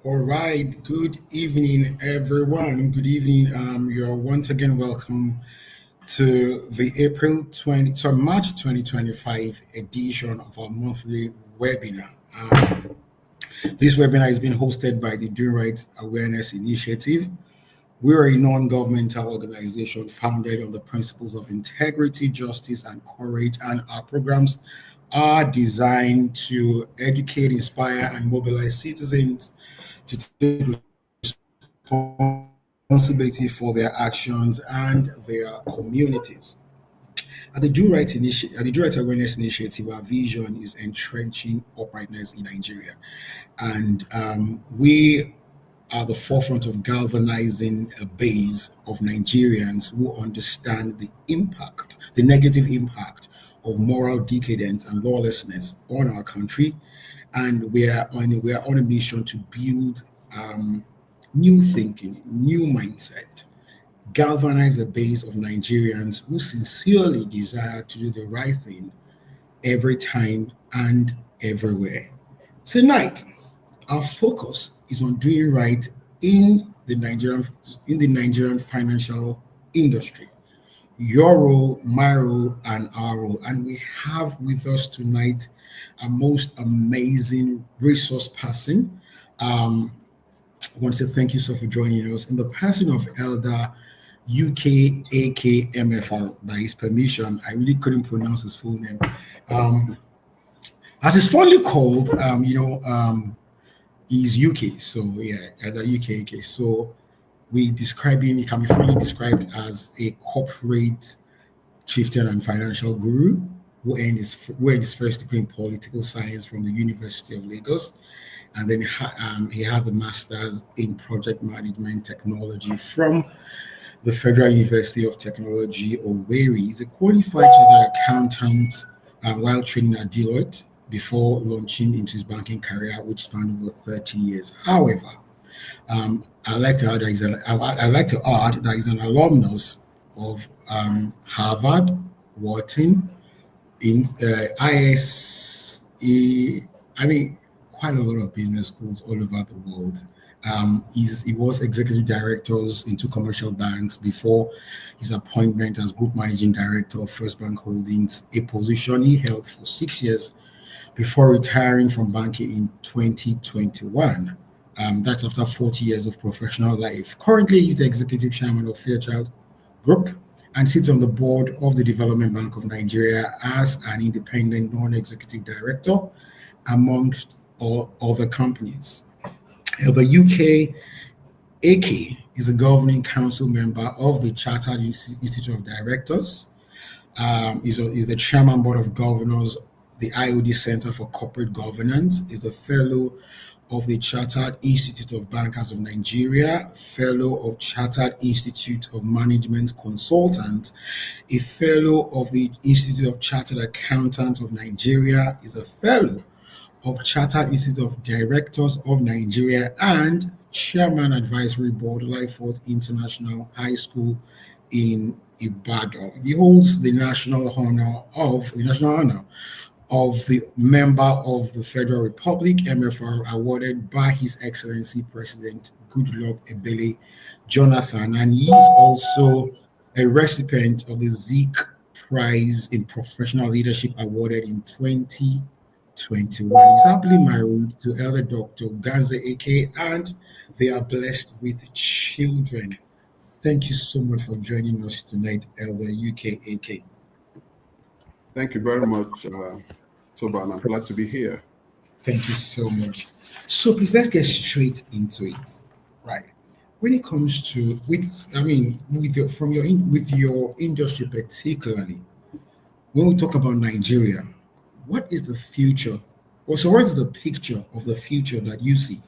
All right. Good evening, everyone. Good evening. You're once again welcome to the March 2025 edition of our monthly webinar. This webinar is being hosted by the Doing Right Awareness Initiative. We're a non-governmental organization founded on the principles of integrity, justice, and courage, and our programs are designed to educate, inspire, and mobilize citizens to take responsibility for their actions and their communities. At the Do Right Awareness Initiative, our vision is entrenching uprightness in Nigeria, and we are the forefront of galvanizing a base of Nigerians who understand the negative impact of moral decadence and lawlessness on our country, and we are on a mission to build new thinking, new mindset, galvanize a base of Nigerians who sincerely desire to do the right thing every time and everywhere. Tonight, our focus is on doing right in the Nigerian financial industry. Your role, my role, and our role. And we have with us tonight a most amazing resource person. Um, I want to say thank you so for joining us in the person of Elder UKAKMFR. By his permission, I really couldn't pronounce his full name. Um, as it's fondly called, is UK. So yeah, Elder UKAK. So we describe him, he can be fully described as a corporate chieftain and financial guru who earned his first degree in political science from the University of Lagos, and then he has a master's in project management technology from the Federal University of Technology, Owerri. He's a qualified chartered accountant while training at Deloitte before launching into his banking career, which spanned over 30 years. However, I like to add that he's an alumnus of Harvard, Wharton, in ISE. I mean, quite a lot of business schools all over the world. He was executive directors in two commercial banks before his appointment as group managing director of First Bank Holdings, a position he held for 6 years before retiring from banking in 2021. That's after 40 years of professional life. Currently, he's the executive chairman of Fairchild Group and sits on the board of the Development Bank of Nigeria as an independent non-executive director, amongst all other companies. The UK AK is a governing council member of the Chartered Institute of Directors. Is the chairman board of governors, the IOD Center for Corporate Governance, is a fellow of the Chartered Institute of Bankers of Nigeria, fellow of Chartered Institute of Management Consultants, a fellow of the Institute of Chartered Accountants of Nigeria, is a fellow of Chartered Institute of Directors of Nigeria, and Chairman Advisory Board, Lyford International High School in Ibadan. He holds the national honor of the Member of the Federal Republic (MFR) awarded by His Excellency President Goodluck Ebele Jonathan, and he is also a recipient of the Zeke Prize in Professional Leadership awarded in 2021. He's happily married to Elder Dr. Ganze AK, and they are blessed with children. Thank you so much for joining us tonight, Elder UKAK. Thank you very much, Toban. I'm glad to be here. Thank you so much. So please let's get straight into it. Right. When it comes to with your industry particularly, when we talk about Nigeria, what is the future? Also, what is the picture of the future that you see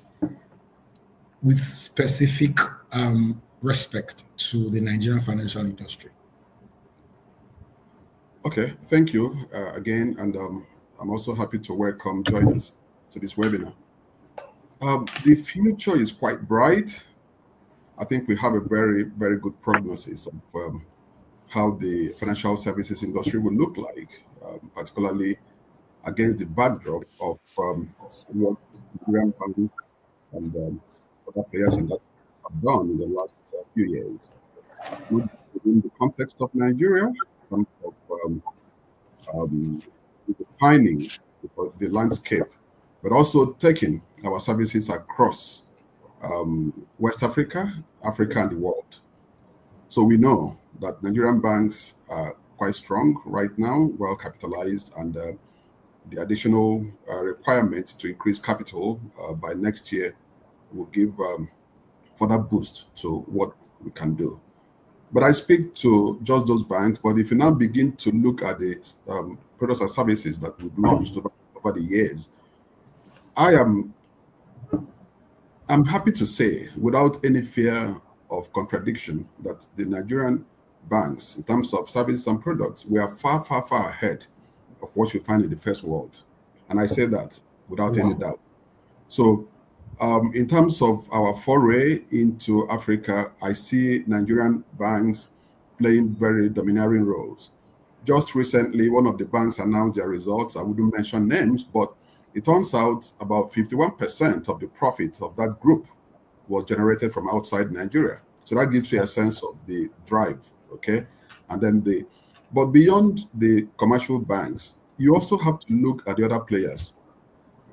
with specific respect to the Nigerian financial industry? Okay, thank you again, and I'm also happy to welcome joiners to this webinar. The future is quite bright. I think we have a very, very good prognosis of how the financial services industry will look like, particularly against the backdrop of what Nigerian banks and other players in that have done in the last few years, not within the context of Nigeria, in terms of um, defining the landscape, but also taking our services across West Africa, Africa, and the world. So we know that Nigerian banks are quite strong right now, well capitalized, and the additional requirement to increase capital by next year will give further boost to what we can do. But I speak to just those banks. But if you now begin to look at the products and services that we've launched over the years, I'm happy to say, without any fear of contradiction, that the Nigerian banks, in terms of services and products, we are far, far, far ahead of what you find in the first world. And I say that without any doubt. So in terms of our foray into Africa, I see Nigerian banks playing very domineering roles. Just recently, one of the banks announced their results. I wouldn't mention names, but it turns out about 51% of the profit of that group was generated from outside Nigeria. So that gives you a sense of the drive, okay? And then but beyond the commercial banks, you also have to look at the other players.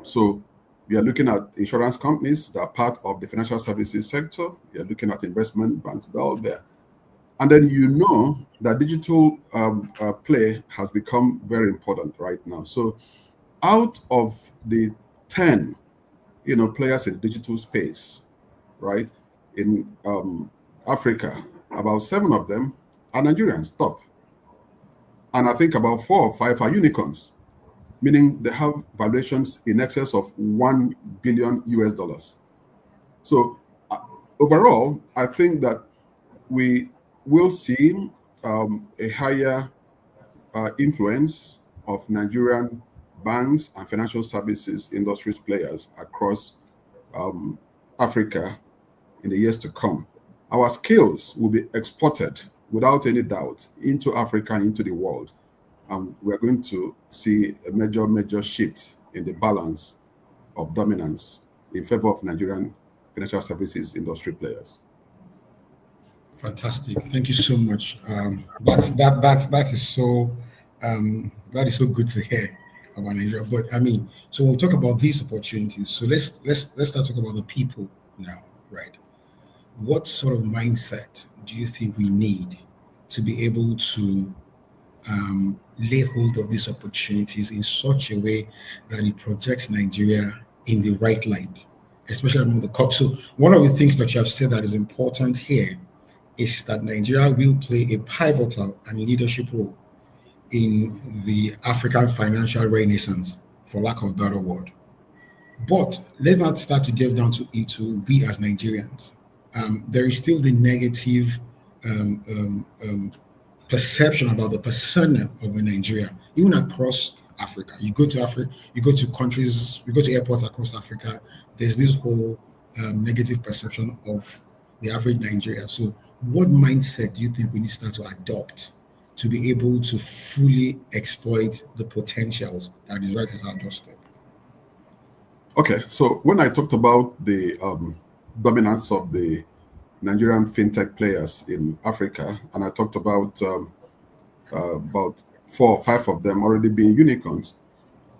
So we are looking at insurance companies that are part of the financial services sector. We are looking at investment banks, they're all there. And then you know that digital play has become very important right now. So out of the 10, players in digital space, right, in Africa, about 7 of them are Nigerians, top. And I think about 4 or 5 are unicorns, meaning they have valuations in excess of $1 billion US. So overall, I think that we will see a higher influence of Nigerian banks and financial services industries players across Africa in the years to come. Our skills will be exported without any doubt into Africa and into the world. And we're going to see a major shift in the balance of dominance in favor of Nigerian financial services industry players. Fantastic. Thank you so much. That is so good to hear about Nigeria. But I mean, so when we talk about these opportunities, so let's start talking about the people now, right? What sort of mindset do you think we need to be able to lay hold of these opportunities in such a way that it projects Nigeria in the right light, especially among the cops? So one of the things that you have said that is important here is that Nigeria will play a pivotal and leadership role in the African financial renaissance, for lack of a better word. But let's not start to delve down into we as Nigerians. There is still the negative perception about the persona of a Nigeria, even across Africa. You go to Africa, you go to countries, you go to airports across Africa. There's this whole negative perception of the average Nigeria. So, what mindset do you think we need to start to adopt to be able to fully exploit the potentials that is right at our doorstep? Okay, so when I talked about the dominance of the Nigerian fintech players in Africa, and I talked about 4 or 5 of them already being unicorns,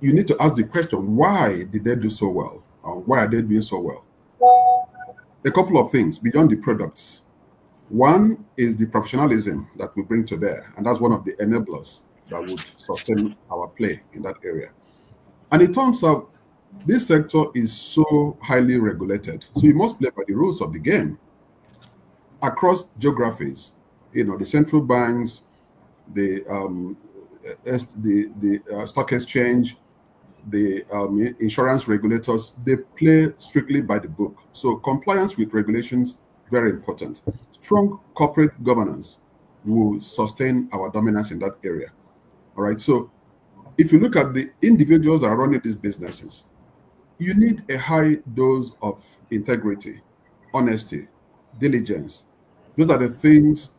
you need to ask the question, why did they do so well? Why are they doing so well? A couple of things beyond the products. One is the professionalism that we bring to bear, and that's one of the enablers that would sustain our play in that area. And it turns out this sector is so highly regulated, so you must play by the rules of the game across geographies. The central banks, the stock exchange, the insurance regulators, they play strictly by the book. So compliance with regulations, very important. Strong corporate governance will sustain our dominance in that area. All right. So if you look at the individuals that are running these businesses, you need a high dose of integrity, honesty, diligence. Those are the things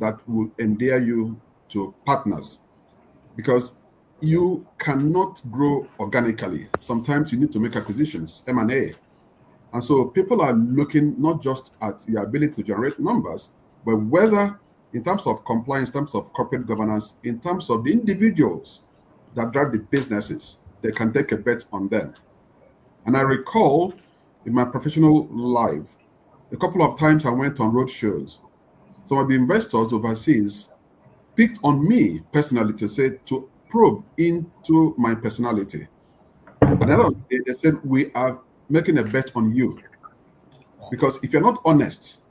that will endear you to partners, because you cannot grow organically. Sometimes you need to make acquisitions, M&A. And so people are looking not just at your ability to generate numbers, but whether in terms of compliance, in terms of corporate governance, in terms of the individuals that drive the businesses, they can take a bet on them. And I recall in my professional life, a couple of times I went on road shows. Some of the investors overseas picked on me personally to probe into my personality. And then they said, we are making a bet on you. Because if you're not honest,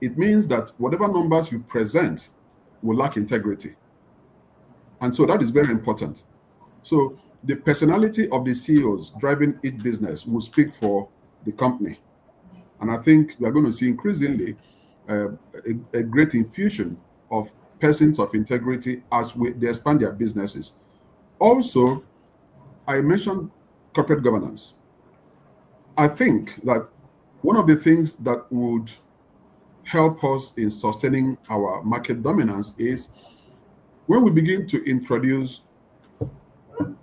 it means that whatever numbers you present will lack integrity. And so that is very important. So the personality of the CEOs driving each business will speak for the company. And I think we are going to see increasingly a great infusion of persons of integrity as they expand their businesses. Also, I mentioned corporate governance. I think that one of the things that would help us in sustaining our market dominance is when we begin to introduce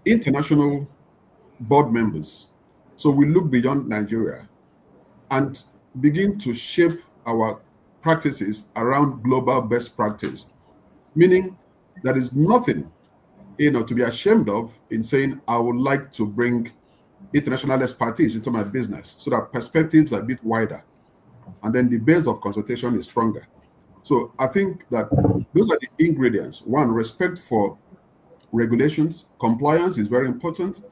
international board members. So we look beyond Nigeria and begin to shape our practices around global best practice, meaning there is nothing to be ashamed of in saying I would like to bring international expertise into my business so that perspectives are a bit wider and then the base of consultation is stronger. So I think that those are the ingredients. One, respect for regulations, compliance is very important,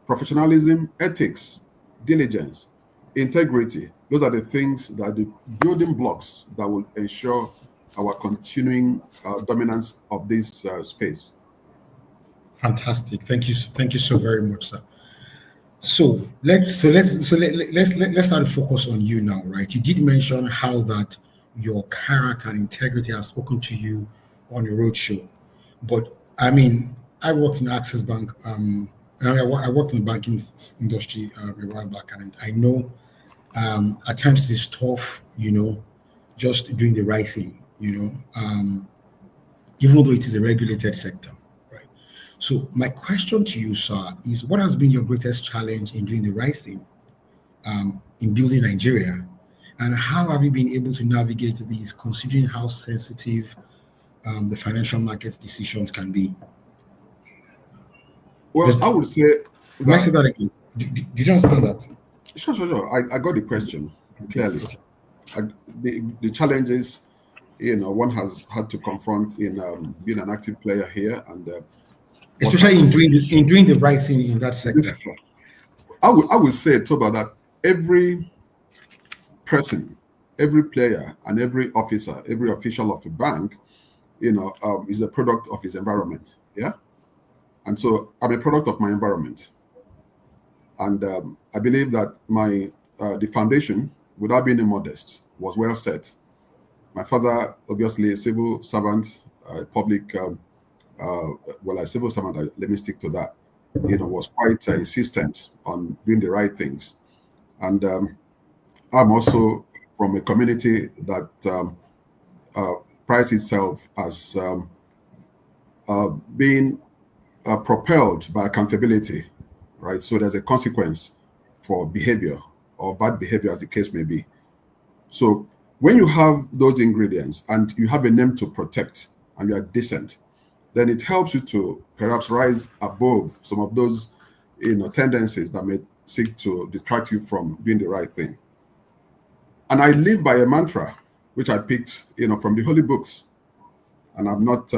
professionalism, ethics, diligence, integrity. Those are the things that are the building blocks that will ensure our continuing dominance of this space. Fantastic. Thank you so very much, sir. So let's start to focus on you now, right? You did mention how that your character and integrity have spoken to you on a roadshow, but I mean, I worked in Access Bank. I worked in the banking industry a while back, and I know at times it's tough, just doing the right thing, even though it is a regulated sector. So my question to you, sir, is what has been your greatest challenge in doing the right thing in building Nigeria? And how have you been able to navigate these, considering how sensitive the financial market decisions can be? Well, I would say that... Can I say that again? Did you understand that? Sure. I got the question clearly. The challenges, one has had to confront in being an active player here and especially in doing the right thing in that sector. I would say, Toba, that every person, every player, and every officer, every official of a bank, is a product of his environment. Yeah, and so I'm a product of my environment, and I believe that the foundation, without being immodest, was well set. My father, obviously a civil servant, public. A civil servant, let me stick to that, was quite insistent on doing the right things. And I'm also from a community that prides itself as being propelled by accountability, right? So there's a consequence for behavior or bad behavior, as the case may be. So when you have those ingredients and you have a name to protect and you are decent, then it helps you to perhaps rise above some of those, tendencies that may seek to distract you from doing the right thing. And I live by a mantra, which I picked, from the holy books, and I'm not.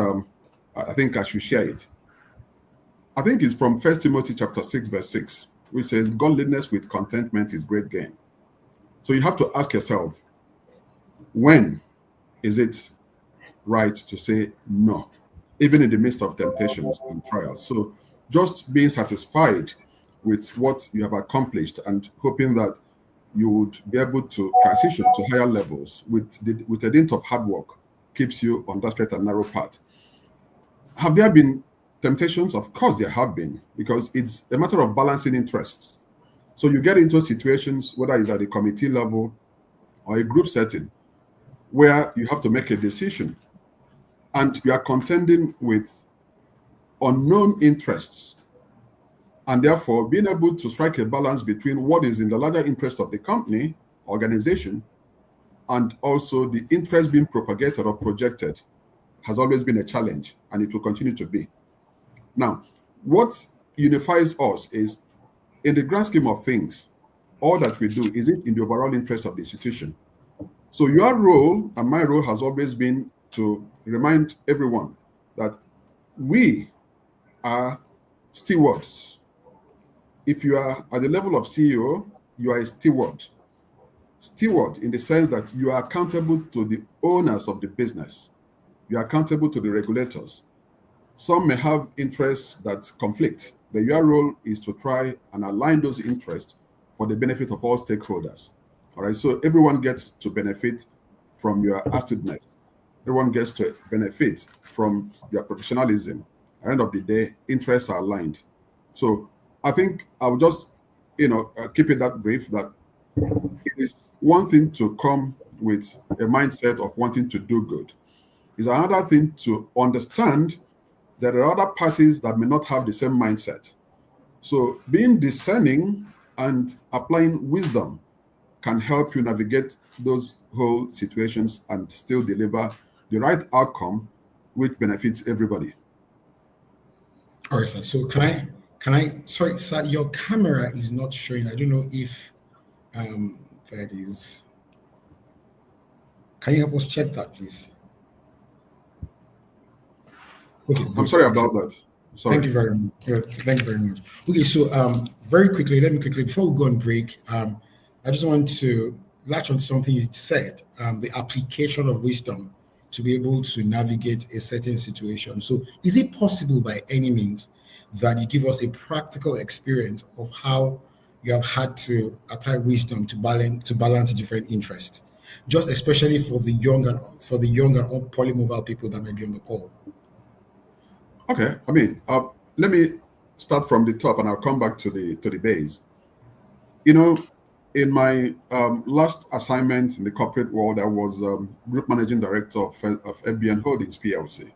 I think I should share it. I think it's from 1 Timothy chapter 6, verse 6, which says, "Godliness with contentment is great gain." So you have to ask yourself, when is it right to say no? Even in the midst of temptations and trials. So just being satisfied with what you have accomplished and hoping that you would be able to transition to higher levels with a dint of hard work keeps you on that straight and narrow path. Have there been temptations? Of course there have been, because it's a matter of balancing interests. So you get into situations, whether it's at the committee level or a group setting, where you have to make a decision and you are contending with unknown interests And therefore, being able to strike a balance between what is in the larger interest of the company, organization, and also the interest being propagated or projected has always been a challenge, and it will continue to be. Now, what unifies us is, in the grand scheme of things, all that we do, is it in the overall interest of the institution? So your role and my role has always been to remind everyone that we are stewards. If you are at the level of CEO, you are a steward. Steward in the sense that you are accountable to the owners of the business. You are accountable to the regulators. Some may have interests that conflict, but your role is to try and align those interests for the benefit of all stakeholders. All right, so everyone gets to benefit from your astuteness. Everyone gets to benefit from your professionalism. At the end of the day, interests are aligned. So I think I will just, keep it that brief, that it is one thing to come with a mindset of wanting to do good. It's another thing to understand there are other parties that may not have the same mindset. So being discerning and applying wisdom can help you navigate those whole situations and still deliver the right outcome which benefits everybody. All right, sir. So sorry, sir, your camera is not showing. I don't know if that is. Can you help us check that, please? Okay, I'm good. sorry about that. Sorry. Thank you very much. Thank you very much. Okay, so very quickly, let me quickly, before we go on break, I just want to latch on something you said, the application of wisdom to be able to navigate a certain situation. So is it possible by any means that you give us a practical experience of how you have had to apply wisdom to balance different interests, just especially for the younger or polymobile people that may be on the call? Okay, let me start from the top and I'll come back to the base. In my last assignment in the corporate world, I was group managing director of FBN Holdings PLC.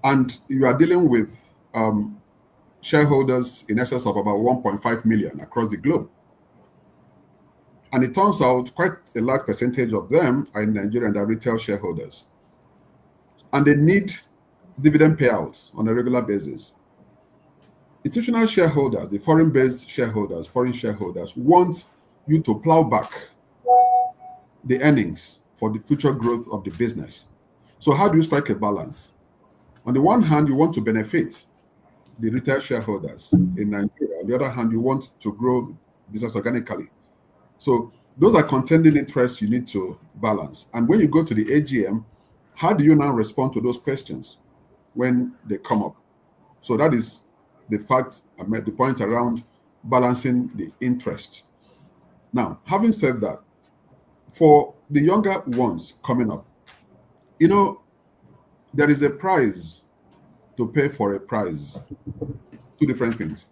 And you are dealing with shareholders in excess of about 1.5 million across the globe. And it turns out quite a large percentage of them are in Nigeria and are retail shareholders. And they need dividend payouts on a regular basis. Institutional shareholders, the foreign-based shareholders, foreign shareholders, want you to plow back the earnings for the future growth of the business. So how do you strike a balance? On the one hand, you want to benefit the retail shareholders in Nigeria. On the other hand, you want to grow business organically. So those are contending interests you need to balance. And when you go to the AGM, how do you now respond to those questions when they come up? So that is the fact, I made the point around balancing the interest. Now, having said that, for the younger ones coming up, there is a price to pay for a prize. Two different things.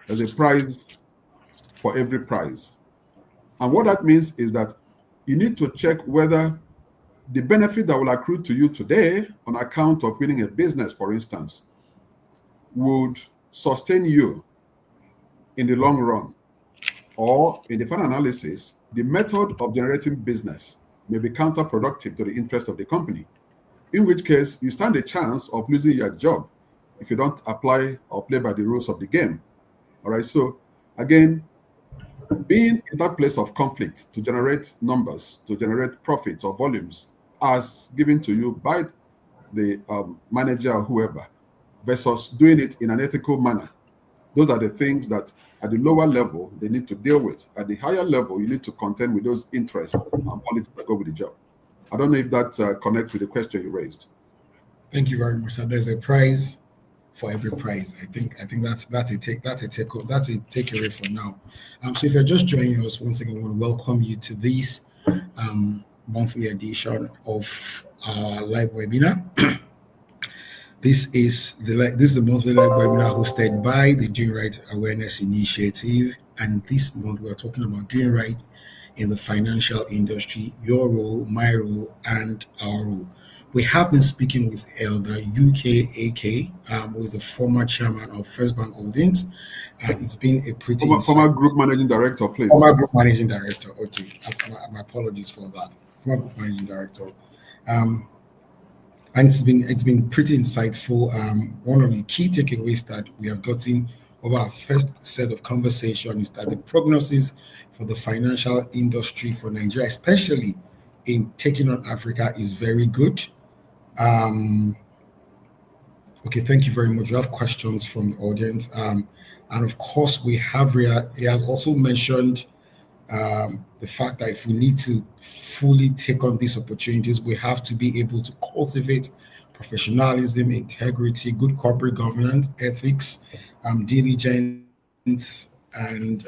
There's a prize for every prize. And what that means is that you need to check whether the benefit that will accrue to you today on account of winning a business, for instance, would sustain you in the long run. Or in the final analysis, the method of generating business may be counterproductive to the interest of the company, in which case you stand a chance of losing your job if you don't apply or play by the rules of the game. All right, so again, being in that place of conflict to generate numbers, to generate profits or volumes as given to you by the manager or whoever, versus doing it in an ethical manner. Those are the things that at the lower level they need to deal with. At the higher level, you need to contend with those interests and politics that go with the job. I don't know if that connects with the question you raised. Thank you very much, sir. There's a prize for every prize. I think that's a takeaway for now. So if you're just joining us, once again, we want to welcome you to this monthly edition of our live webinar. This is the monthly live webinar hosted by the Doing Right Awareness Initiative, and this month we're talking about doing right in the financial industry, your role, my role, and our role. We have been speaking with Elder UKAK, who is the former chairman of First Bank Holdings, and it's been a pretty former group managing director, please. Former group managing director. Okay, my apologies for that. Former group managing director. And it's been pretty insightful. One of the key takeaways that we have gotten over our first set of conversation is that the prognosis for the financial industry for Nigeria, especially in taking on Africa, is very good. Okay, thank you very much. We have questions from the audience. And of course, he has also mentioned the fact that if we need to fully take on these opportunities, we have to be able to cultivate professionalism, integrity, good corporate governance, ethics, diligence, and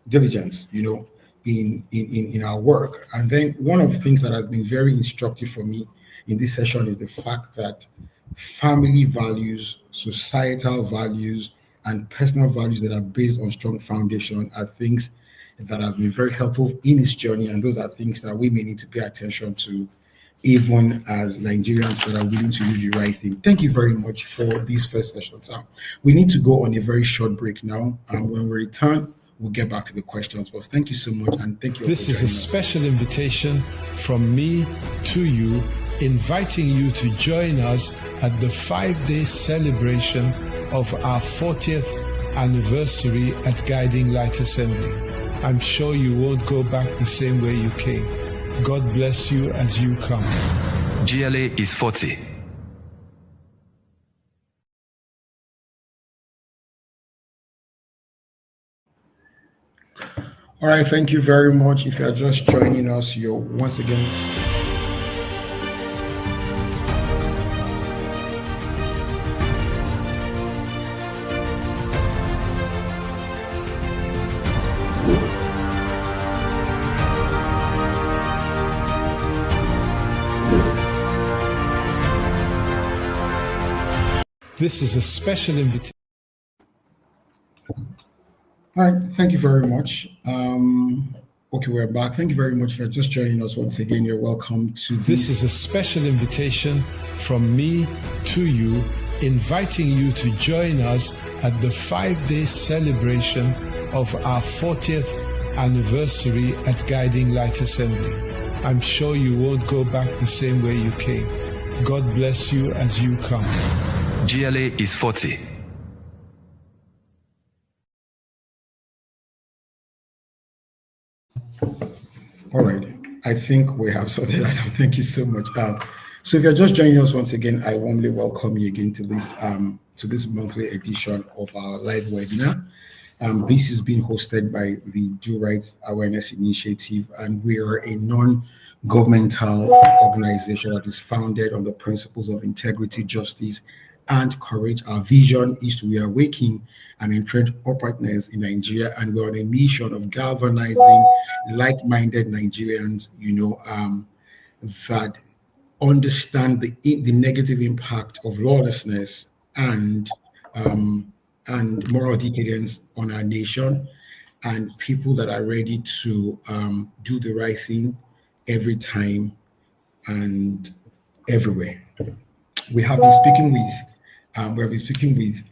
diligence, in our work. And then one of the things that has been very instructive for me in this session is the fact that family values, societal values, and personal values that are based on strong foundation are things that has been very helpful in his journey, and those are things that we may need to pay attention to, even as Nigerians that are willing to do the right thing. Thank you very much for this first session. We need to go on a very short break now, and when we return, we'll get back to the questions. But thank you so much, and thank you. This is a special invitation from me to you, inviting you to join us at the 5-day celebration of our 40th anniversary at Guiding Light Assembly. I'm sure you won't go back the same way you came. God bless you as you come. GLA is 40. All right, thank you very much. If you're just joining us, you're once again This is a special invitation. All right, thank you very much. Okay, we're back. Thank you very much for just joining us once again. You're welcome to This is a special invitation from me to you, inviting you to join us at the 5-day celebration of our 40th anniversary at Guiding Light Assembly. I'm sure you won't go back the same way you came. God bless you as you come. GLA is 40. All right. I think we have sorted that out. Thank you so much. So if you're just joining us once again, I warmly welcome you again to this monthly edition of our live webinar. This is being hosted by the Do Rights Awareness Initiative, and we are a non-governmental organization that is founded on the principles of integrity, justice, and courage. Our vision is to reawaken and entrench uprightness in Nigeria, and we're on a mission of galvanizing like-minded Nigerians, that understand the negative impact of lawlessness and moral decadence on our nation, and people that are ready to do the right thing every time and everywhere. We have been speaking with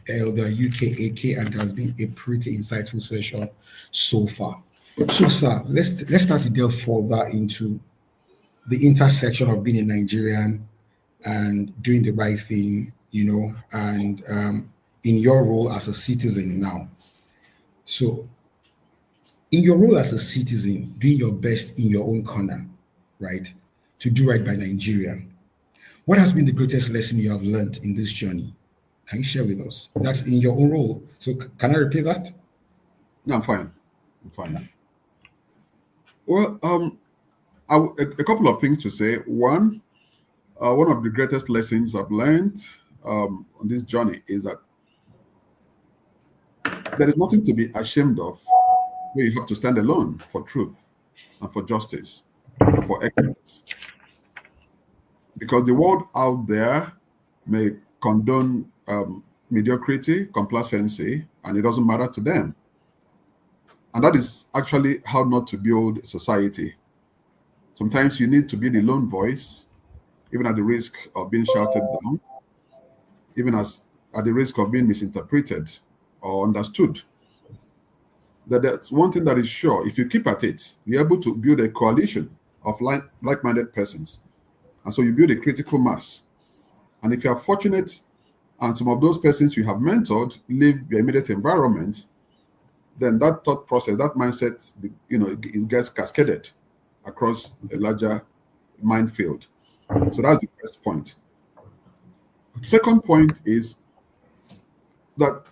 Elder UKAK, and it has been a pretty insightful session so far. So, sir, let's start to delve further into the intersection of being a Nigerian and doing the right thing, and in your role as a citizen now. So, in your role as a citizen, doing your best in your own corner, right, to do right by Nigeria, what has been the greatest lesson you have learned in this journey? Can you share with us? That's in your own role. So can I repeat that? No, I'm fine. Well, a couple of things to say. One of the greatest lessons I've learned on this journey is that there is nothing to be ashamed of where you have to stand alone for truth and for justice and for excellence. Because the world out there may condone mediocrity, complacency, and it doesn't matter to them. And that is actually how not to build a society. Sometimes you need to be the lone voice even at the risk of being shouted down, even at the risk of being misinterpreted or understood. That's one thing that is sure. If you keep at it, you're able to build a coalition of like-minded persons. And so you build a critical mass. And if you are fortunate and some of those persons you have mentored leave your immediate environment, then that thought process, that mindset, it gets cascaded across a larger minefield. So that's the first point. Second point is that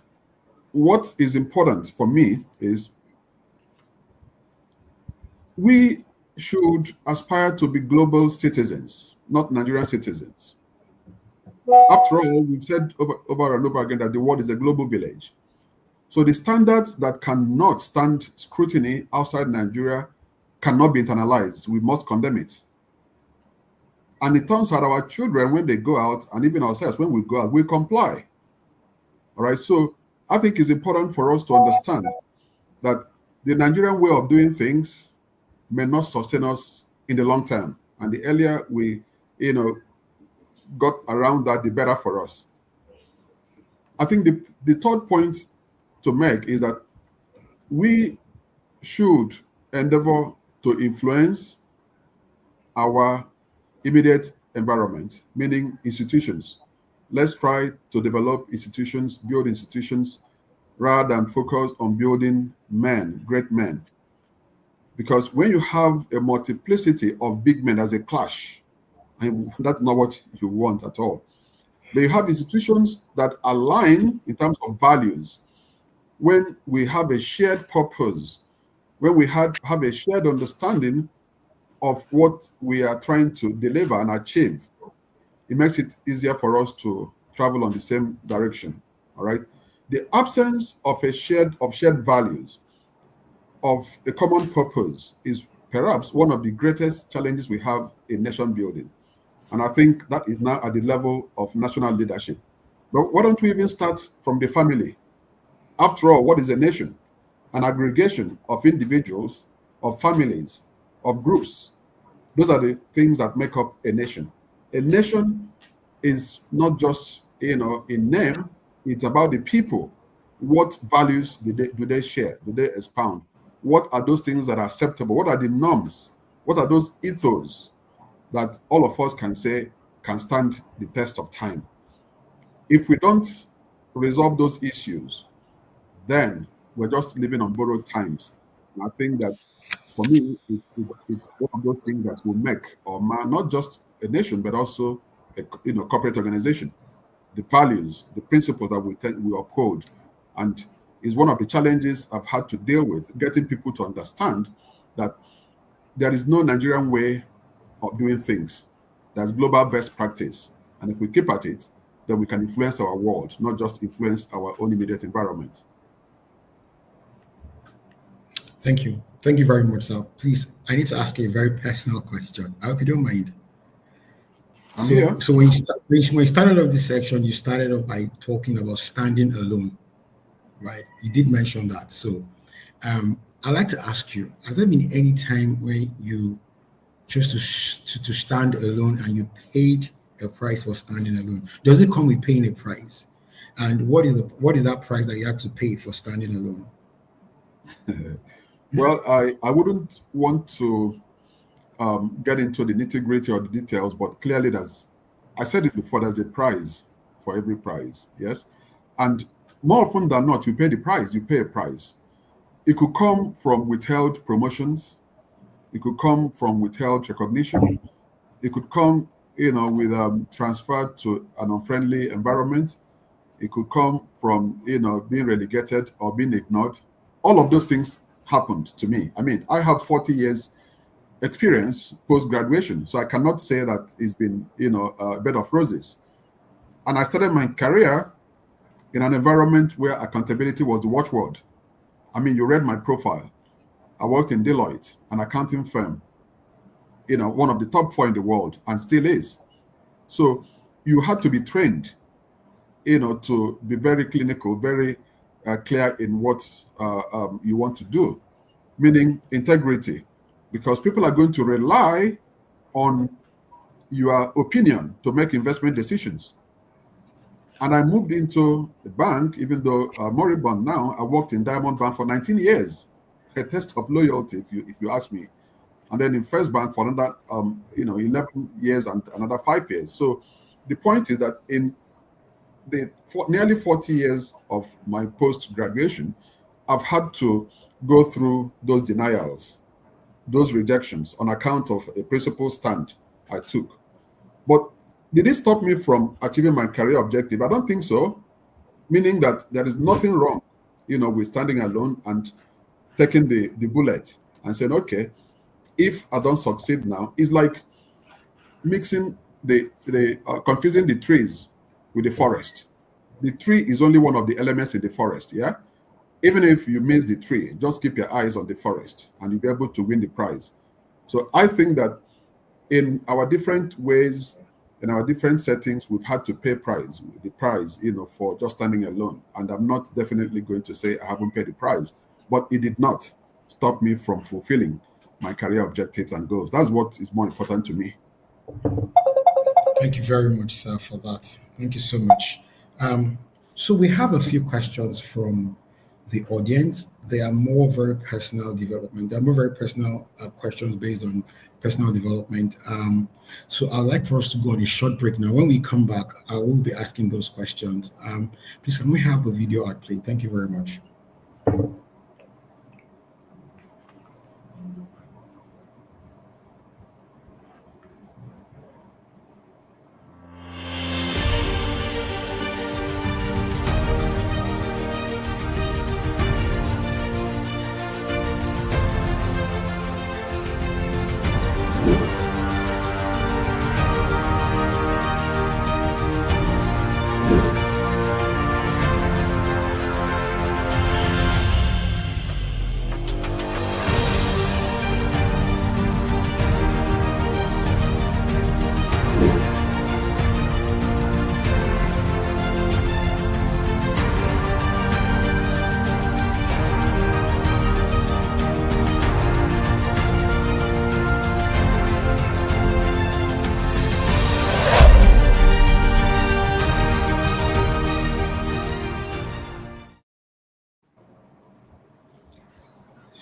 what is important for me is we should aspire to be global citizens, not Nigerian citizens. After all, we've said over and over again that the world is a global village. So the standards that cannot stand scrutiny outside Nigeria cannot be internalized. We must condemn it. And it turns out our children, when they go out, and even ourselves, when we go out, we comply. All right. So I think it's important for us to understand that the Nigerian way of doing things may not sustain us in the long term. And the earlier we, got around that, the better for us. I think the third point to make is that we should endeavor to influence our immediate environment, meaning institutions. Let's try to develop institutions, build institutions, rather than focus on building men, great men. Because when you have a multiplicity of big men as a clash, and that's not what you want at all. But you have institutions that align in terms of values. When we have a shared purpose, when we have a shared understanding of what we are trying to deliver and achieve, it makes it easier for us to travel on the same direction. All right. The absence of shared values, of a common purpose, is perhaps one of the greatest challenges we have in nation building. And I think that is now at the level of national leadership. But why don't we even start from the family? After all, what is a nation? An aggregation of individuals, of families, of groups. Those are the things that make up a nation. A nation is not just, in name, it's about the people. What values do they share? Do they expound? What are those things that are acceptable? What are the norms? What are those ethos that all of us can say can stand the test of time? If we don't resolve those issues, then we're just living on borrowed times. And I think that for me, it's one of those things that will make or mar not just a nation, but also a corporate organization. The values, the principles that we uphold, and is one of the challenges I've had to deal with, getting people to understand that there is no Nigerian way of doing things. There's global best practice, and if we keep at it, then we can influence our world, not just influence our own immediate environment. Thank you. Thank you very much, sir. Please, I need to ask you a very personal question. I hope you don't mind. I'm here. So when you started off this section, you started off by talking about standing alone, right? You did mention that. So I'd like to ask you, has there been any time when you chose to stand alone and you paid a price for standing alone? Does it come with paying a price? And what is that price that you have to pay for standing alone? Well, I wouldn't want to get into the nitty-gritty or the details, but clearly I said it before, there's a price for every prize, yes? And more often than not, you pay the price, you pay a price. It could come from withheld promotions. It could come from withheld recognition. It could come, with transfer to an unfriendly environment. It could come from, being relegated or being ignored. All of those things happened to me. I mean, I have 40 years experience post-graduation, so I cannot say that it's been, a bed of roses. And I started my career in an environment where accountability was the watchword. I mean, you read my profile. I worked in Deloitte, an accounting firm, one of the top 4 in the world, and still is. So you had to be trained, to be very clinical, very clear in what you want to do, meaning integrity, because people are going to rely on your opinion to make investment decisions. And I moved into the bank, even though moribund now. I worked in Diamond Bank for 19 years, a test of loyalty, if you ask me. And then in First Bank for another 11 years and another 5 years. So the point is that in the nearly 40 years of my post-graduation, I've had to go through those denials, those rejections on account of a principal stand I took. But did it stop me from achieving my career objective? I don't think so. Meaning that there is nothing wrong, with standing alone and taking the bullet and saying, okay, if I don't succeed now, it's like mixing confusing the trees with the forest. The tree is only one of the elements in the forest, yeah? Even if you miss the tree, just keep your eyes on the forest and you'll be able to win the prize. So I think that in our different ways, in our different settings, we've had to pay the price, for just standing alone. And I'm not definitely going to say I haven't paid the price, but it did not stop me from fulfilling my career objectives and goals. That's what is more important to me. Thank you very much, sir, for that. Thank you so much. So we have a few questions from the audience. They are more very personal development. They are more very personal questions based on personal development. So I'd like for us to go on a short break now. When we come back, I will be asking those questions. Please, can we have the video at play? Thank you very much.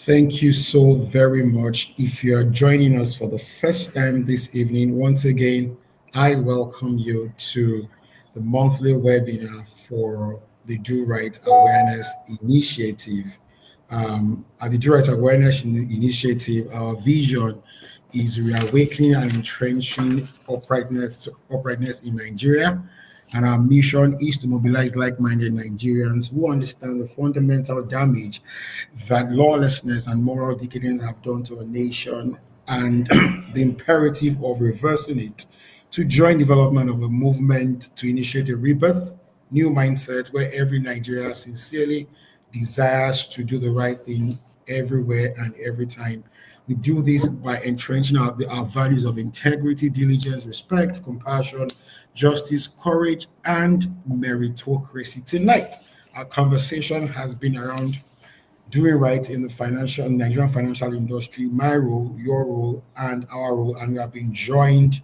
Thank you so very much. If you are joining us for the first time this evening, once again, I welcome you to the monthly webinar for the Do Right Awareness Initiative. At the Do Right Awareness Initiative, our vision is reawakening and entrenching uprightness in Nigeria. And our mission is to mobilize like-minded Nigerians who understand the fundamental damage that lawlessness and moral decadence have done to a nation, and the imperative of reversing it, to join development of a movement to initiate a rebirth, new mindset where every Nigerian sincerely desires to do the right thing everywhere and every time. We do this by entrenching our values of integrity, diligence, respect, compassion, justice, courage, and meritocracy. Tonight, our conversation has been around doing right in the Nigerian financial industry, my role, your role, and our role. And we have been joined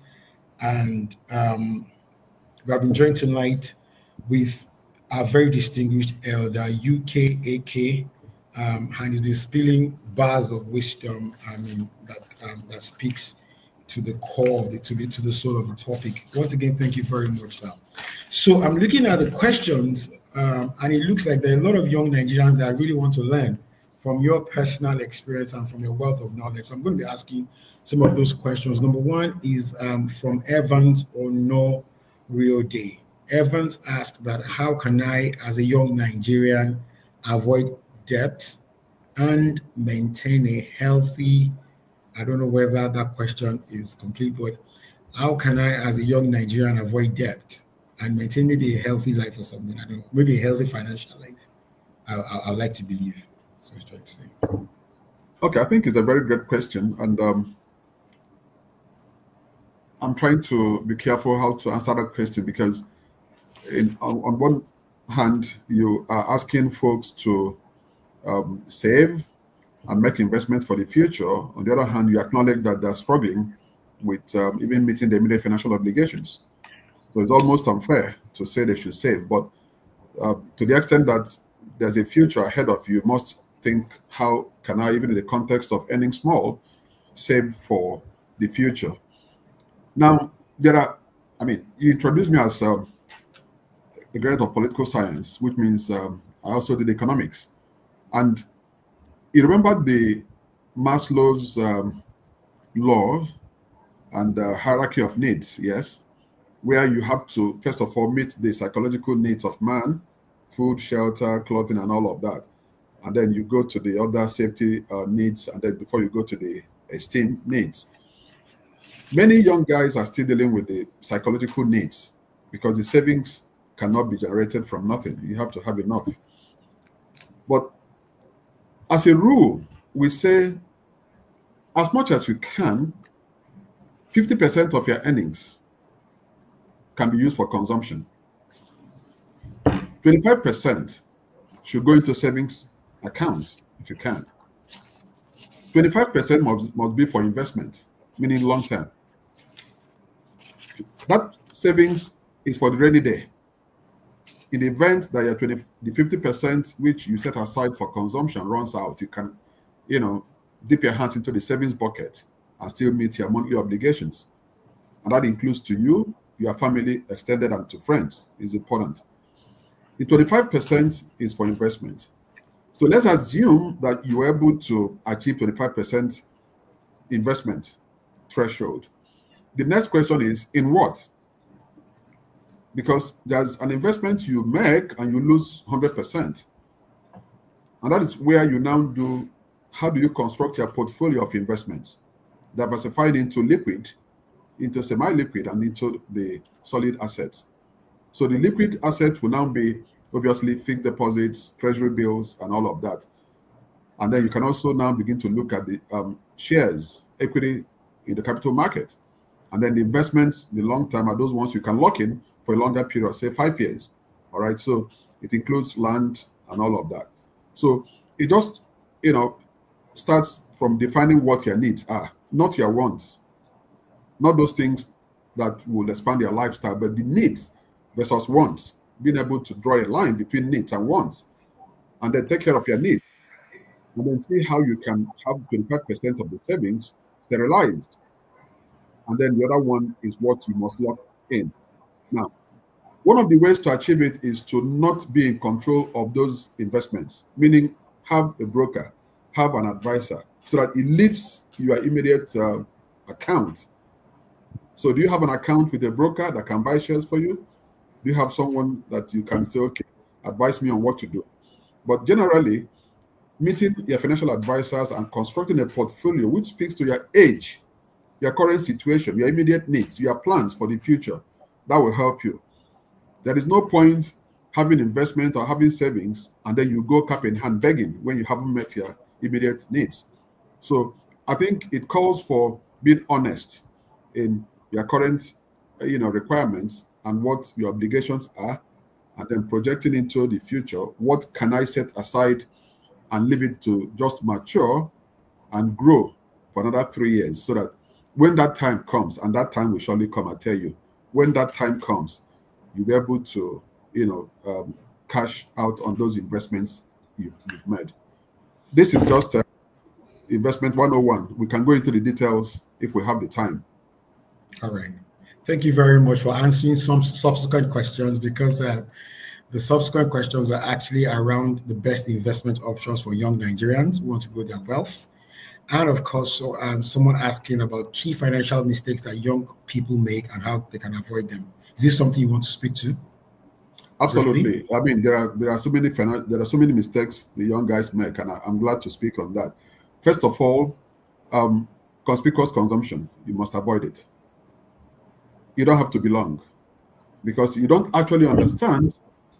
tonight with a very distinguished elder, UKAK, and he's been spilling bars of wisdom. That speaks to the core of to the soul of the topic. Once again, thank you very much, sir. So I'm looking at the questions, and it looks like there are a lot of young Nigerians that really want to learn from your personal experience and from your wealth of knowledge. So I'm going to be asking some of those questions. Number one is from Evans Ono Rio Day. Evans asked that how can I, as a young Nigerian, avoid debt and maintain a healthy, I don't know whether that question is complete, but how can I, as a young Nigerian, avoid debt and maintain maybe a healthy life or something? I don't know, maybe a healthy financial life. I would like to believe. That's what I was trying to say. Okay, I think it's a very great question. And I'm trying to be careful how to answer that question because on one hand, you are asking folks to save and make investment for the future. On the other hand, you acknowledge that they're struggling with even meeting the immediate financial obligations. So it's almost unfair to say they should save. But to the extent that there's a future ahead of you, you must think, how can I, even in the context of earning small, save for the future? Now, you introduced me as a graduate of political science, which means I also did economics. And you remember the Maslow's laws and the hierarchy of needs, yes? Where you have to, first of all, meet the psychological needs of man, food, shelter, clothing, and all of that. And then you go to the other safety needs, and then before you go to the esteem needs. Many young guys are still dealing with the psychological needs because the savings cannot be generated from nothing. You have to have enough. But as a rule, we say, as much as we can, 50% of your earnings can be used for consumption. 25% should go into savings accounts if you can. 25% must be for investment, meaning long term. That savings is for the rainy day. In the event that the 50% which you set aside for consumption runs out, you can, dip your hands into the savings bucket and still meet your monthly obligations. And that includes to you, your family, extended, and to friends is important. The 25% is for investment. So let's assume that you were able to achieve 25% investment threshold. The next question is, in what? Because there's an investment you make and you lose 100%. And that is where you now how do you construct your portfolio of investments? Diversified into liquid, into semi-liquid, and into the solid assets. So the liquid assets will now be obviously fixed deposits, treasury bills, and all of that. And then you can also now begin to look at the shares, equity in the capital market. And then the investments, the long term, are those ones you can lock in for a longer period, say 5 years. All right. So it includes land and all of that. So it just, starts from defining what your needs are, not your wants, not those things that will expand your lifestyle, but the needs versus wants, being able to draw a line between needs and wants, and then take care of your needs, and then see how you can have 25% of the savings sterilized. And then the other one is what you must lock in. Now, one of the ways to achieve it is to not be in control of those investments, meaning have a broker, have an advisor, so that it leaves your immediate account. So do you have an account with a broker that can buy shares for you? Do you have someone that you can say, okay, advise me on what to do? But generally, meeting your financial advisors and constructing a portfolio which speaks to your age, your current situation, your immediate needs, your plans for the future, that will help you. There is no point having investment or having savings and then you go cap in hand begging when you haven't met your immediate needs. So I think it calls for being honest in your current requirements and what your obligations are, and then projecting into the future, what can I set aside and leave it to just mature and grow for another 3 years, so that when that time comes, and that time will surely come, I tell you, when that time comes, you'll be able to cash out on those investments you've made. This is just investment 101. We can go into the details if we have the time. All right. Thank you very much for answering some subsequent questions, because the subsequent questions are actually around the best investment options for young Nigerians who want to grow their wealth. And of course, someone asking about key financial mistakes that young people make and how they can avoid them. Is this something you want to speak to? Absolutely. Briefly? I mean, there are so many mistakes the young guys make, and I'm glad to speak on that. First of all, conspicuous consumption, you must avoid it. You don't have to be long, because you don't actually understand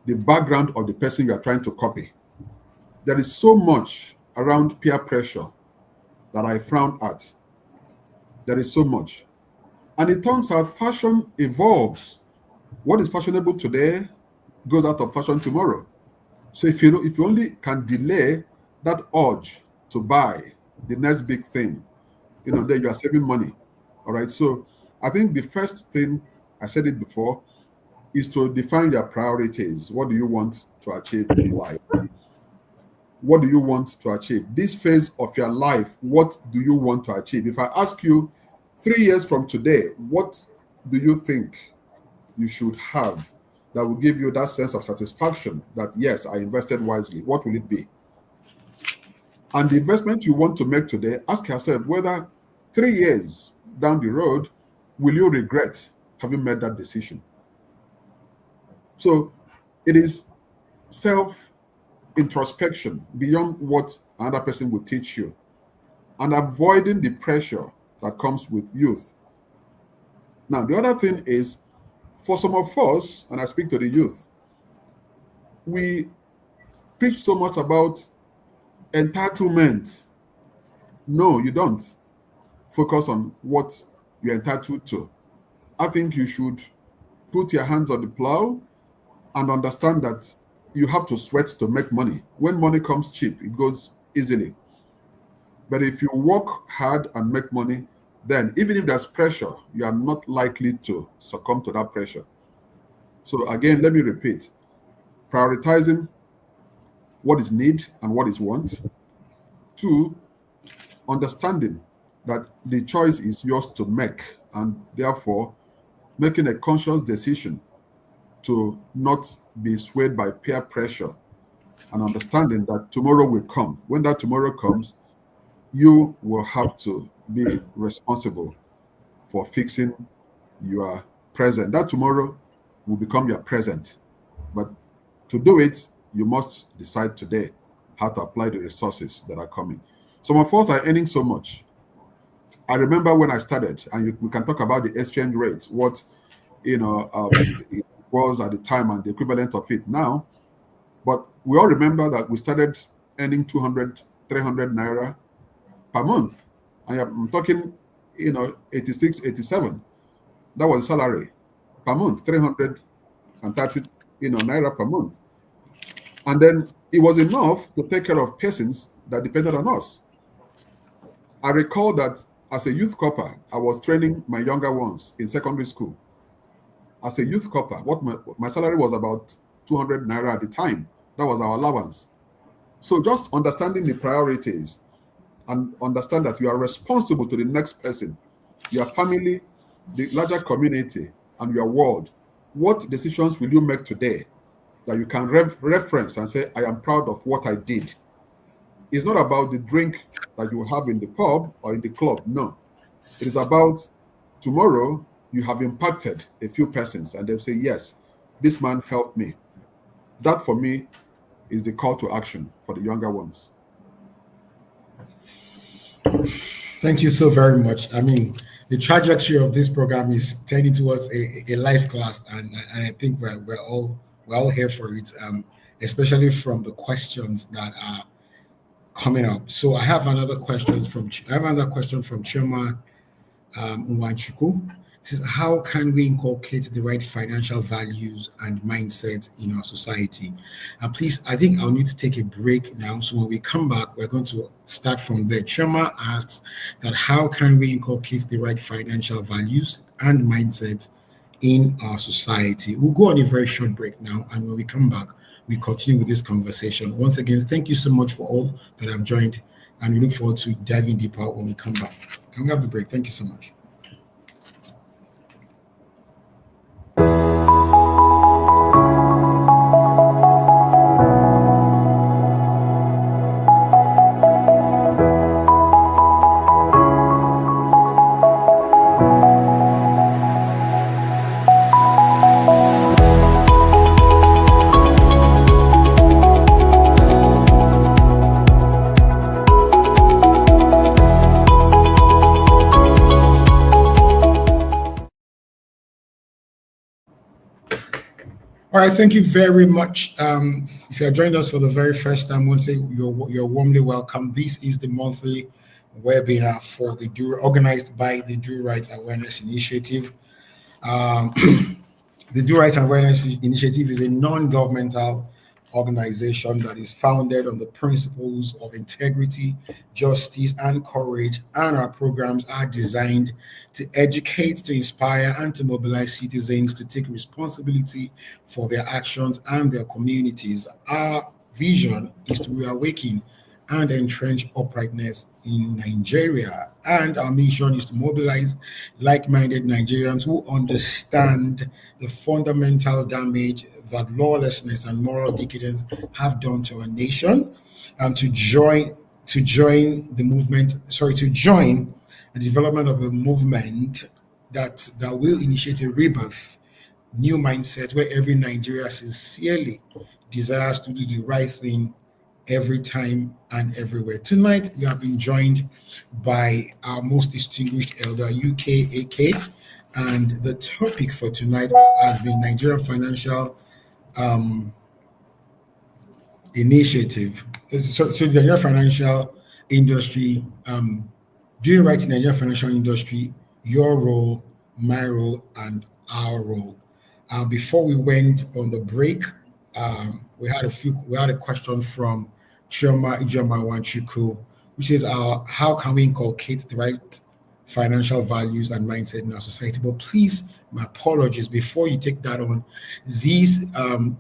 the background of the person you are trying to copy. There is so much around peer pressure that I frown at. There is so much. And it turns out fashion evolves. What is fashionable today goes out of fashion tomorrow. So if you only can delay that urge to buy the next big thing, then you are saving money. All right. So I think the first thing, I said it before, is to define your priorities. What do you want to achieve in life? What do you want to achieve? This phase of your life, what do you want to achieve? If I ask you 3 years from today, what do you think you should have that will give you that sense of satisfaction that, yes, I invested wisely? What will it be? And the investment you want to make today, ask yourself whether 3 years down the road, will you regret having made that decision? So it is self-introspection beyond what another person will teach you, and avoiding the pressure that comes with youth. Now, the other thing is, for some of us, and I speak to the youth, we preach so much about entitlement. No, you don't. Focus on what you're entitled to. I think you should put your hands on the plow and understand that you have to sweat to make money. When money comes cheap, it goes easily. But if you work hard and make money, then even if there's pressure, you are not likely to succumb to that pressure. So again, let me repeat, prioritizing what is need and what is want. 2, understanding that the choice is yours to make, and therefore making a conscious decision to not be swayed by peer pressure, and understanding that tomorrow will come. When that tomorrow comes, you will have to be responsible for fixing your present. That tomorrow will become your present. But to do it, you must decide today how to apply the resources that are coming. Some of us are earning so much. I remember when I started, and we can talk about the exchange rate, what it was at the time and the equivalent of it now. But we all remember that we started earning 200, 300 naira per month. I'm talking, 86, 87. That was the salary per month, 330, naira per month. And then it was enough to take care of persons that depended on us. I recall that as a youth corper, I was training my younger ones in secondary school. As a youth corper, what my salary was about 200 naira at the time. That was our allowance. So just understanding the priorities and understand that you are responsible to the next person, your family, the larger community, and your world. What decisions will you make today that you can reference and say, I am proud of what I did? It's not about the drink that you have in the pub or in the club. No. It is about tomorrow you have impacted a few persons and they'll say, yes, this man helped me. That for me is the call to action for the younger ones. Thank you so very much. I mean, the trajectory of this program is tending towards a life class, and I think we're all here for it, especially from the questions that are coming up. So I have another question from Choma Nwanchuku. It says, how can we inculcate the right financial values and mindset in our society? And please, I think I'll need to take a break now. So when we come back, we're going to start from there. Choma asks that how can we inculcate the right financial values and mindset in our society? We'll go on a very short break now. And when we come back, we continue with this conversation. Once again, thank you so much for all that have joined. And we look forward to diving deeper when we come back. Can we have the break? Thank you so much. All right, thank you very much. If you have joined us for the very first time, I want to say you're warmly welcome. This is the monthly webinar for organized by the Do Right Awareness Initiative. The Do Right Awareness Initiative is a non-governmental organization that is founded on the principles of integrity, justice, and courage. And our programs are designed to educate, to inspire, and to mobilize citizens to take responsibility for their actions and their communities. Our vision is to reawaken and entrench uprightness in Nigeria. And our mission is to mobilize like-minded Nigerians who understand the fundamental damage that lawlessness and moral decadence have done to our nation, and to join the movement, to join the development of a movement that will initiate a rebirth, new mindset where every Nigerian sincerely desires to do the right thing every time and everywhere. Tonight, we have been joined by our most distinguished elder, UKAK, and the topic for tonight has been Nigerian Financial Initiative. So the Nigerian financial industry, doing right in the Nigerian financial industry, your role, my role, and our role. Before we went on the break, we had a question from Chioma Ijoma Wanchuku, which is how can we inculcate the right financial values and mindset in our society? But please, my apologies, before you take that on, this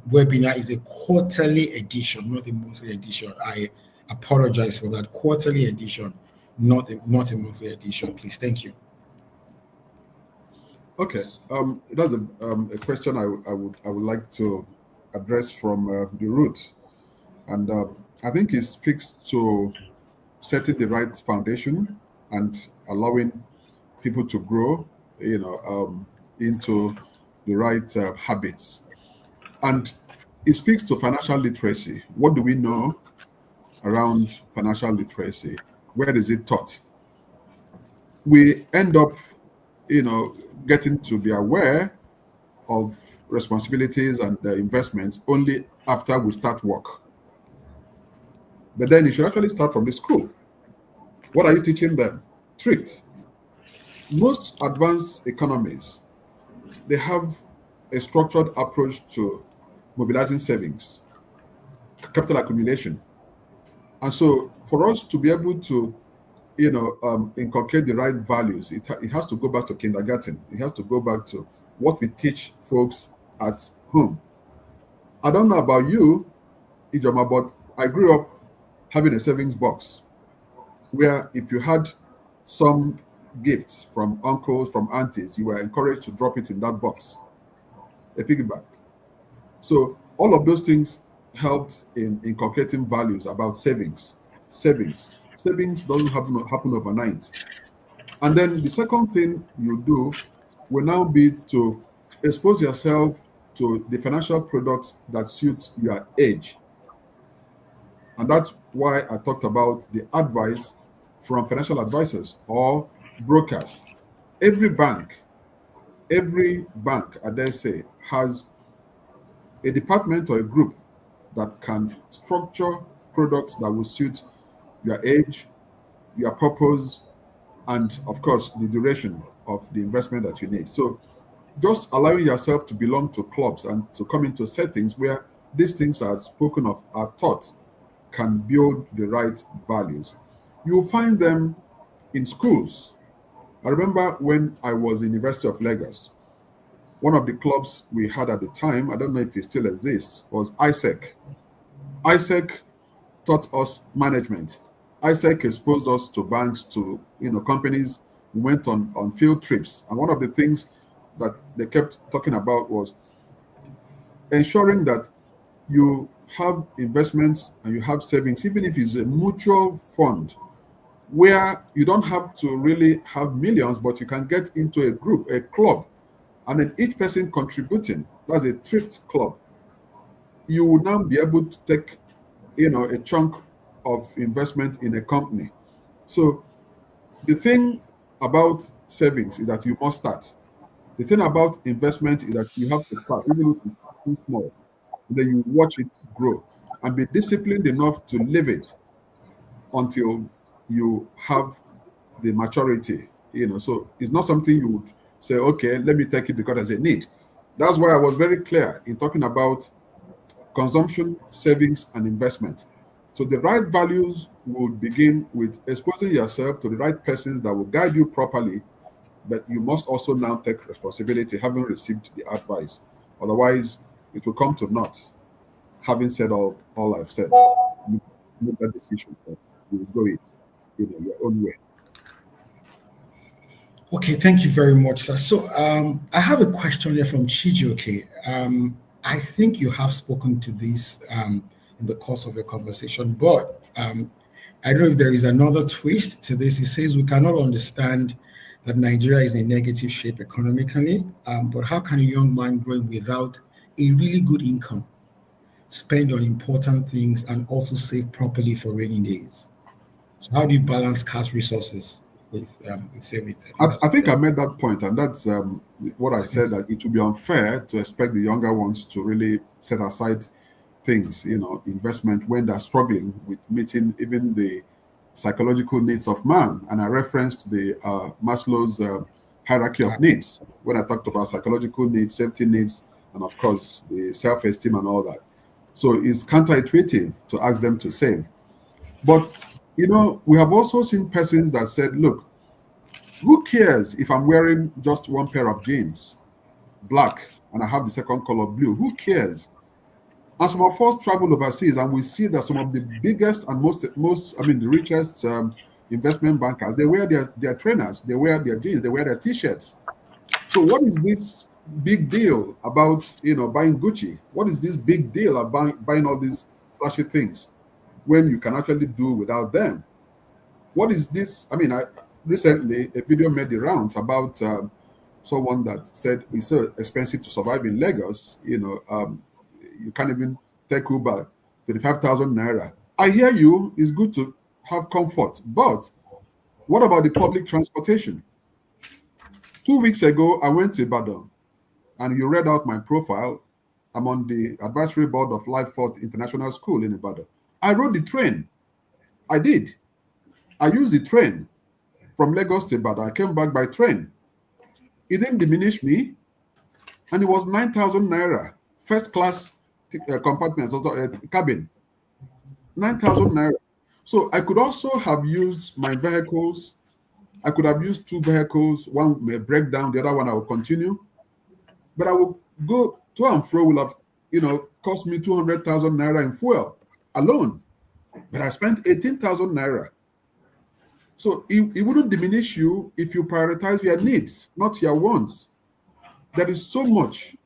webinar is a quarterly edition, not a monthly edition. I apologize for that. Quarterly edition, not a monthly edition, please. Thank you. Okay, that's a question I would like to address from the root, and I think it speaks to setting the right foundation and allowing people to grow, into the right habits, and it speaks to financial literacy. What do we know around financial literacy? Where is it taught? We end up, getting to be aware of responsibilities and investments only after we start work. But then you should actually start from the school. What are you teaching them? Thrift. Most advanced economies, they have a structured approach to mobilizing savings, capital accumulation. And so for us to be able to, inculcate the right values, it has to go back to kindergarten. It has to go back to what we teach folks at home. I don't know about you, Ijoma, but I grew up having a savings box where if you had some gifts from uncles, from aunties, you were encouraged to drop it in that box, a piggy bank. So all of those things helped in inculcating values about savings. Savings doesn't happen overnight. And then the second thing you do will now be to expose yourself to the financial products that suit your age. And that's why I talked about the advice from financial advisors or brokers. Every bank, I dare say, has a department or a group that can structure products that will suit your age, your purpose, and of course, the duration of the investment that you need. So just allowing yourself to belong to clubs and to come into settings where these things are spoken of, are taught, can build the right values. You'll find them in schools. I remember when I was in University of Lagos, one of the clubs we had at the time, I don't know if it still exists, was ISEC. ISEC taught us management. ISEC exposed us to banks, to companies. We went on field trips. And one of the things that they kept talking about was ensuring that you have investments and you have savings, even if it's a mutual fund, where you don't have to really have millions, but you can get into a group, a club, and then each person contributing. That's a thrift club. You would now be able to take, a chunk of investment in a company. So the thing about savings is that you must start. The thing about investment is that you have to start, even if it's too small. And then you watch it grow and be disciplined enough to live it until you have the maturity. So it's not something you would say, okay, let me take it because there's a need. That's why I was very clear in talking about consumption, savings, and investment. So the right values would begin with exposing yourself to the right persons that will guide you properly, but you must also now take responsibility, having received the advice. Otherwise, it will come to naught. Having said all I've said, you make that decision that you will go it your own way. Okay, thank you very much, sir. So I have a question here from Chijioke. I think you have spoken to this in the course of your conversation, but I don't know if there is another twist to this. He says we cannot understand that Nigeria is in negative shape economically, but how can a young man growing without a really good income spend on important things and also save properly for rainy days? So how do you balance cash resources with savings? I think I made that point, and that's what I said, that it would be unfair to expect the younger ones to really set aside things, investment, when they're struggling with meeting even the psychological needs of man. And I referenced the Maslow's hierarchy of needs when I talked about psychological needs, safety needs, and of course the self-esteem and all that. So it's counterintuitive to ask them to save. But we have also seen persons that said, look, who cares if I'm wearing just one pair of jeans, black, and I have the second color blue? Who cares? And some of us travel overseas, and we see that some of the biggest and the richest investment bankers, they wear their trainers, they wear their jeans, they wear their t-shirts. So what is this big deal about buying Gucci? What is this big deal about buying all these flashy things when you can actually do without them? What is this? Recently a video made the rounds about someone that said it's so expensive to survive in Lagos. You can't even take Uber, 35,000 naira. I hear you, it's good to have comfort, but what about the public transportation? 2 weeks ago, I went to Ibadan, and you read out my profile. I'm on the advisory board of Life Fort International School in Ibadan. I rode the train. I did. I used the train from Lagos to Ibadan. I came back by train. It didn't diminish me, and it was 9,000 naira, first class compartments, cabin, 9,000 naira. So I could also have used my vehicles. I could have used two vehicles. One may break down, the other one I will continue. But I will go to and fro, will have, cost me 200,000 naira in fuel alone. But I spent 18,000 naira. So it wouldn't diminish you if you prioritize your needs, not your wants. There is so much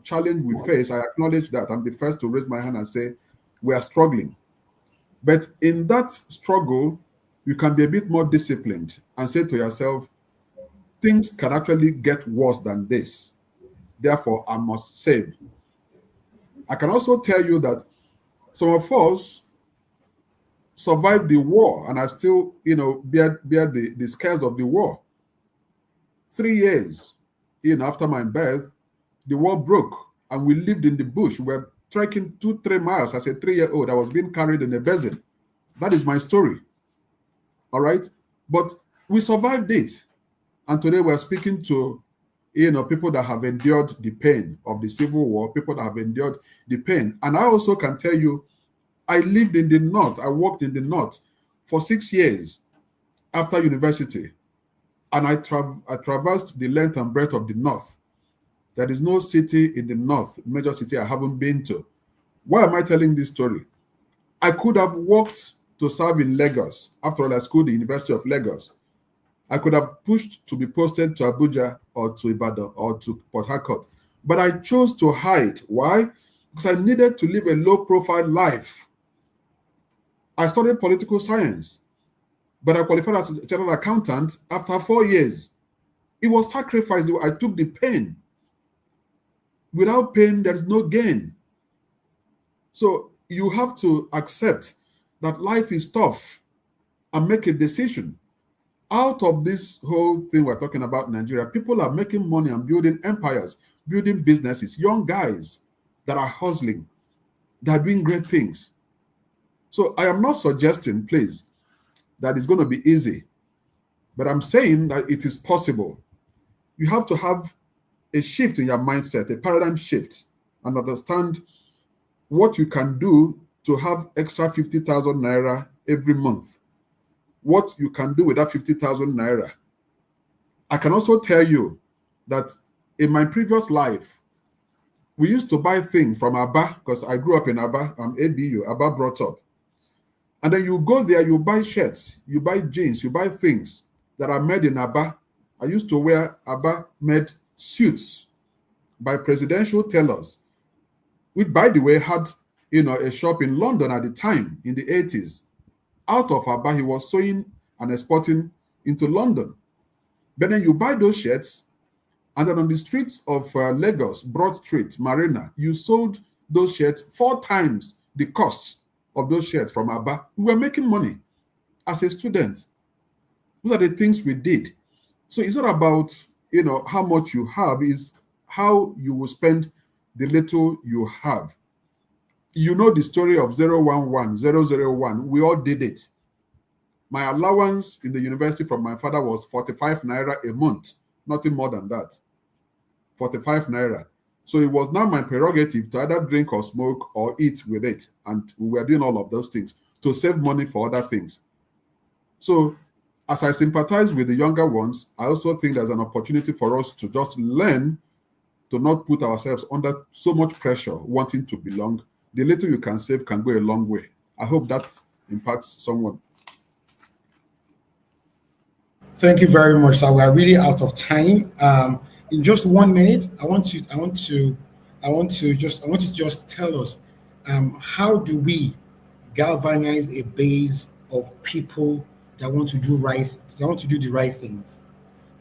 challenge we face. I acknowledge that. I'm the first to raise my hand and say we are struggling. But in that struggle, you can be a bit more disciplined and say to yourself, things can actually get worse than this. Therefore, I must save. I can also tell you that some of us survived the war and are still, bear the scares of the war. 3 years, after my birth, the war broke, and we lived in the bush. We were trekking 2-3 miles as a 3-year-old. I was being carried in a basin. That is my story. All right? But we survived it. And today we're speaking to, people that have endured the pain of the Civil War, people that have endured the pain. And I also can tell you, I lived in the North. I worked in the North for 6 years after university. And I traversed the length and breadth of the North. There is no city in the North, major city, I haven't been to. Why am I telling this story? I could have walked to serve in Lagos. After all, I schooled the University of Lagos. I could have pushed to be posted to Abuja or to Ibadan or to Port Harcourt. But I chose to hide. Why? Because I needed to live a low-profile life. I studied political science, but I qualified as a chartered accountant after 4 years. It was sacrifice. I took the pain. Without pain, there is no gain. So you have to accept that life is tough and make a decision. Out of this whole thing we're talking about Nigeria, people are making money and building empires, building businesses, young guys that are hustling, that are doing great things. So I am not suggesting, please, that it's going to be easy, but I'm saying that it is possible. You have to have a shift in your mindset, a paradigm shift, and understand what you can do to have extra 50,000 naira every month, what you can do with that 50,000 naira. I can also tell you that in my previous life, we used to buy things from Aba, because I grew up in Aba. I'm ABU, Aba brought up. And then you go there, you buy shirts, you buy jeans, you buy things that are made in Aba. I used to wear Aba-made suits by presidential tailors, which, by the way, had a shop in London at the time in the 80s. Out of Aba, he was sewing and exporting into London. But then you buy those shirts, and then on the streets of Lagos, Broad Street, Marina, you sold those shirts 4 times the cost of those shirts from Aba. We were making money as a student. Those are the things we did. So it's not about how much you have, is how you will spend the little you have. You know the story of 011, 001. We all did it. My allowance in the university from my father was 45 naira a month, nothing more than that. 45 naira. So it was now my prerogative to either drink or smoke or eat with it. And we were doing all of those things to save money for other things. So as I sympathize with the younger ones, I also think there's an opportunity for us to just learn to not put ourselves under so much pressure wanting to belong. The little you can save can go a long way. I hope that impacts someone. Thank you very much, sir. We are really out of time. In just 1 minute, I want you to just tell us how do we galvanize a base of people that want to do the right things,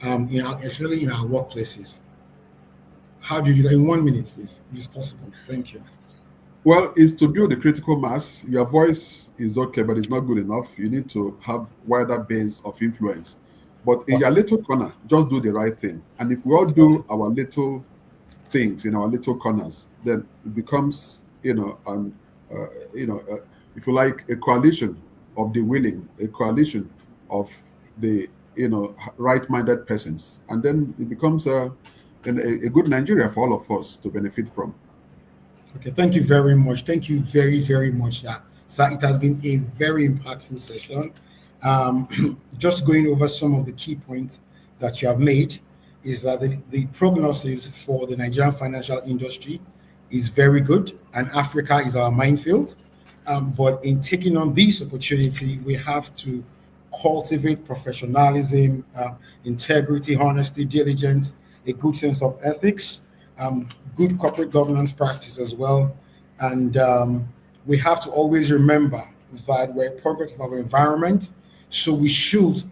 especially in our workplaces. How do you do that in 1 minute, please, if it's possible? Thank you. Well, it's to build a critical mass. Your voice is okay, but it's not good enough. You need to have wider base of influence. But in your little corner, just do the right thing. And if we all do our little things in our little corners, then it becomes, if you like, a coalition of the willing, a coalition of the, right-minded persons. And then it becomes a good Nigeria for all of us to benefit from. Okay, thank you very much. Thank you very, very much. Sir, it has been a very impactful session. Just going over some of the key points that you have made is that the prognosis for the Nigerian financial industry is very good, and Africa is our minefield. But in taking on this opportunity, we have to cultivate professionalism, integrity, honesty, diligence, a good sense of ethics, good corporate governance practice as well. And we have to always remember that we're a product of our environment. So we should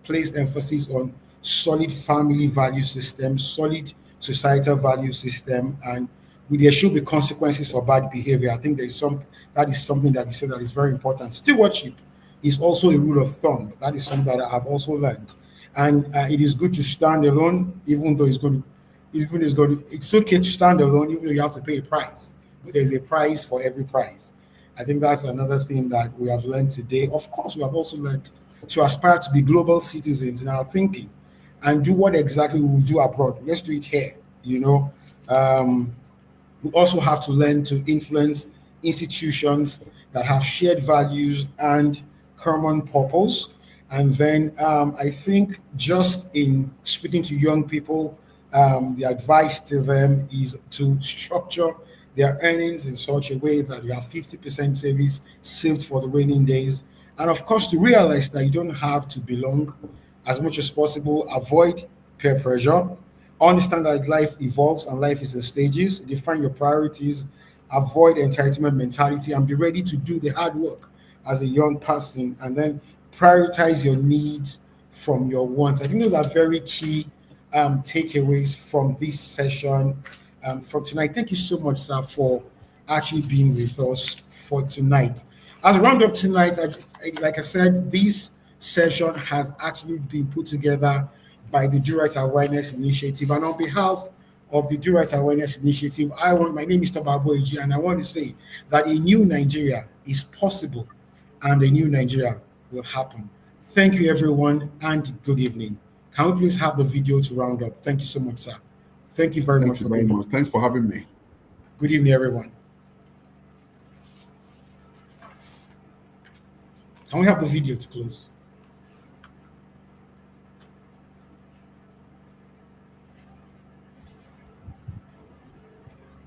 place emphasis on solid family value system, solid societal value system, and there should be consequences for bad behavior. I think that is something that you said that is very important. Stewardship is also a rule of thumb. That is something that I've also learned. And it is good to stand alone, even though it's okay to stand alone, even though you have to pay a price. But there's a price for every prize. I think that's another thing that we have learned today. Of course, we have also learned to aspire to be global citizens in our thinking and do what exactly we will do abroad. Let's do it here, We also have to learn to influence institutions that have shared values and common purpose. And then I think just in speaking to young people, the advice to them is to structure their earnings in such a way that you have 50% savings saved for the rainy days. And of course, to realize that you don't have to belong as much as possible, avoid peer pressure, understand that life evolves and life is in stages, define your priorities, avoid entitlement mentality, and be ready to do the hard work as a young person, and then prioritize your needs from your wants. I think those are very key takeaways from this session for tonight. Thank you so much, sir, for actually being with us for tonight. As a roundup tonight, like I said, this session has actually been put together by the Do Right Awareness Initiative. And on behalf of the Do Right Awareness Initiative, my name is Toba Boiji, and I want to say that a new Nigeria is possible and a new Nigeria will happen. Thank you, everyone, and good evening. Can we please have the video to round up? Thank you so much, sir. Thank you very much. Thank you very much. Thanks for having me. Good evening, everyone. Can we have the video to close?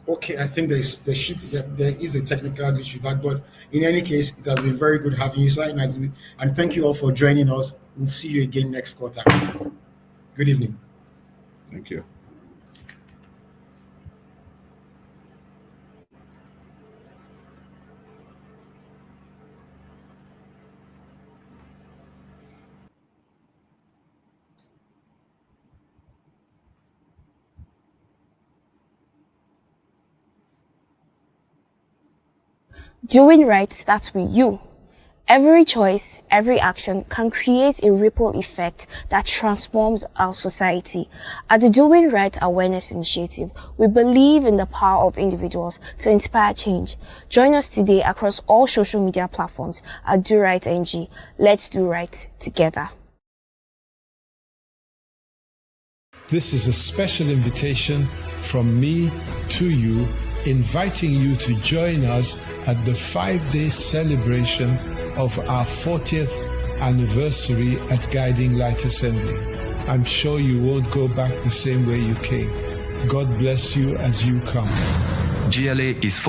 Okay, I think there is a technical glitch with that, but in any case, it has been very good having you, sir, and thank you all for joining us. We'll see you again next quarter. Good evening. Thank you. Doing right starts with you. Every choice, every action can create a ripple effect that transforms our society. At the Doing Right Awareness Initiative, we believe in the power of individuals to inspire change. Join us today across all social media platforms at Do Right NG. Let's do right together. This is a special invitation from me to you, inviting you to join us at the 5-day celebration of our 40th anniversary at Guiding Light Assembly. I'm sure you won't go back the same way you came. God bless you as you come. GLA is 40.